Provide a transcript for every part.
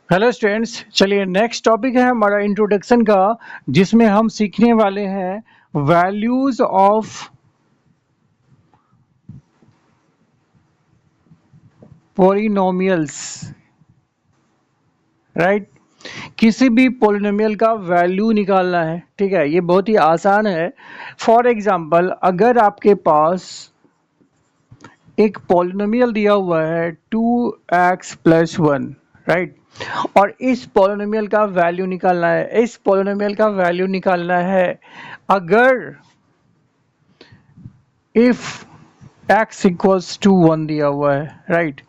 Hello students, चलिए next topic है हमारा इंट्रोडक्शन का, जिसमें हम सीखने वाले हैं वैल्यूज ऑफ पॉलिनोमियल्स। राइट, किसी भी पॉलिनोमियल का वैल्यू निकालना है। ठीक है, ये बहुत ही आसान है। फॉर एग्जांपल, अगर आपके पास एक पॉलिनोमियल दिया हुआ है 2x+1, राइट, और इस पॉलिनोमियल का वैल्यू निकालना है। इस पॉलिनोमियल का वैल्यू निकालना है अगर इफ x इक्वल्स टू 1 दिया हुआ है, राइट।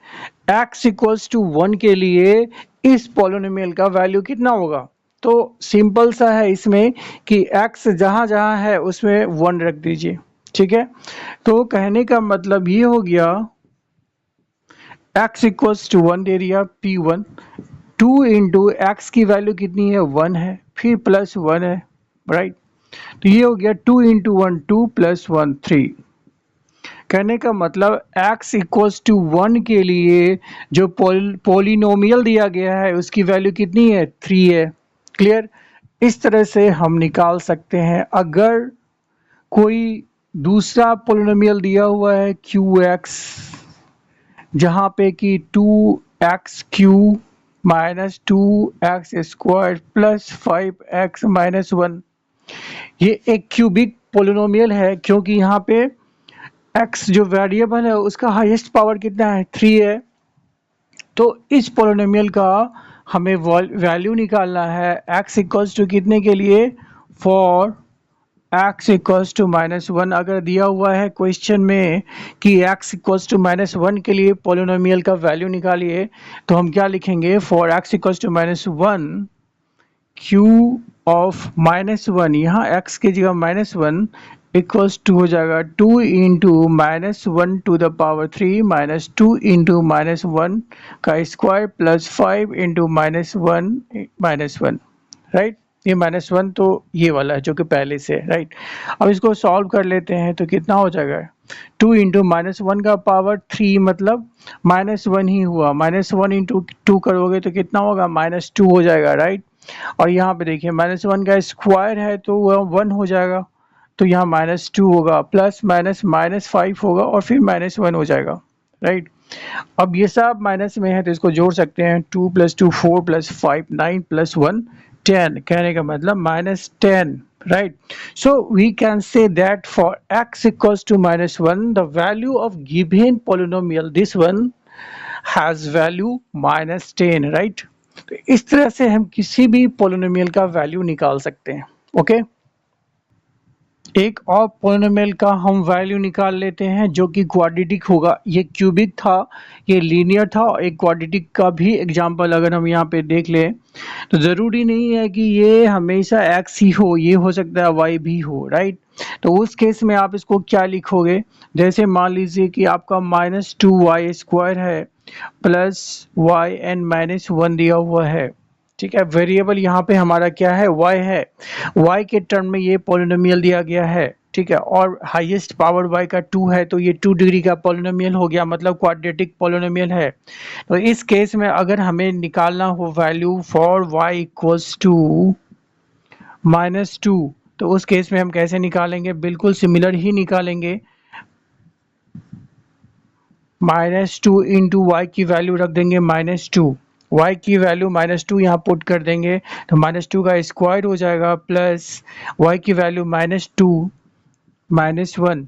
x इक्वल्स टू 1 के लिए इस पॉलिनोमियल का वैल्यू कितना होगा? तो सिंपल सा है इसमें कि x जहां जहां है उसमें 1 रख दीजिए। ठीक है, तो कहने का मतलब ये हो गया x इक्वल्स टू 1 दे दिया p1, 2 इंटू एक्स की वैल्यू कितनी है? 1 है, फिर प्लस 1 है, राइट। तो ये हो गया 2 इंटू 1 2 प्लस 1 3। कहने का मतलब x इक्वल्स टू 1 के लिए जो पोलिनोमियल दिया गया है उसकी वैल्यू कितनी है? 3 है। क्लियर? इस तरह से हम निकाल सकते हैं। अगर कोई दूसरा पोलिनोमियल दिया हुआ है qx, जहाँ पे कि 2x³ minus 2x² plus 5x-1, ये एक क्यूबिक पोलिनोमियल है क्योंकि यहाँ पे x जो वेरिएबल है उसका हाईएस्ट पावर कितना है? 3 है। तो इस पोलिनोमियल का हमें वैल्यू निकालना है x इक्वल्स टू कितने के लिए? For x equals to -1। अगर दिया हुआ है क्वेश्चन में कि x इक्वल्स टू -1 के लिए पोलिनोमियल का वैल्यू निकालिए, तो हम क्या लिखेंगे? For x equals to -1 q of -1, यहाँ x की जगह -1 इक्वल्स टू हो जाएगा 2 into -1 to the power 3 minus 2 into -1 का स्क्वायर प्लस 5 इंटू -1, राइट। ये -1 तो ये वाला है जो कि पहले से है, राइट। अब इसको सॉल्व कर लेते हैं तो कितना हो जाएगा? 2 इंटू -1 का पावर 3 मतलब -1 ही हुआ। -1 इंटू 2 करोगे तो कितना होगा? -2 हो जाएगा, राइट। और यहाँ पे देखिए -1 का स्क्वायर है तो वह 1 हो जाएगा, तो यहाँ -2 होगा, प्लस माइनस -5 होगा और फिर -1 हो जाएगा, राइट। अब ये सब माइनस में है तो इसको जोड़ सकते हैं। 2 + 2 4 + 5 9 + 1 10। कहने का मतलब -10, right? So we can say that for x equals to -1, the value of given polynomial, this one has value -10, right? तो इस तरह से हम किसी भी पोलिनोमियल का वैल्यू निकाल सकते हैं। ओके, एक और पोलिनोमियल का हम वैल्यू निकाल लेते हैं जो कि क्वाड्रेटिक होगा। ये क्यूबिक था, ये लीनियर था, और एक क्वाड्रेटिक का भी एग्जांपल अगर हम यहाँ पे देख लें तो ज़रूरी नहीं है कि ये हमेशा x ही हो, ये हो सकता है y भी हो, राइट। तो उस केस में आप इसको क्या लिखोगे? जैसे मान लीजिए कि आपका -2y² है प्लस y(n-1) दिया हुआ है। ठीक है, वेरिएबल यहाँ पे हमारा क्या है? y है। y के टर्म में ये पॉलिनोमियल दिया गया है, ठीक है, और हाईएस्ट पावर y का 2 है, तो ये 2 डिग्री का पॉलिनोमियल हो गया, मतलब क्वाड्रेटिक पॉलिनोमियल है। तो इस केस में अगर हमें निकालना हो value for y equals to -2, तो उस केस में हम कैसे निकालेंगे? बिल्कुल सिमिलर ही निकालेंगे। -2 इंटू वाई की वैल्यू रख देंगे -2, y की वैल्यू -2 यहाँ पुट कर देंगे तो -2 का स्क्वायर हो जाएगा, प्लस y की वैल्यू -2 -1।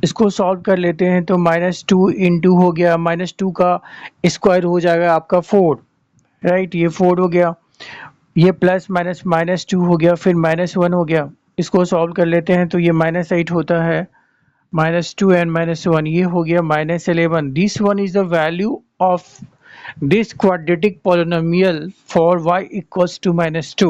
इसको सॉल्व कर लेते हैं तो -2 इंटू हो गया, -2 का स्क्वायर हो जाएगा आपका 4, राइट। ये 4 हो गया, ये प्लस माइनस -2 हो गया, फिर -1 हो गया। इसको सॉल्व कर लेते हैं तो ये -8 होता है, -2 and -1, ये हो गया -11। This one is the value of this quadratic polynomial for y equals to -2.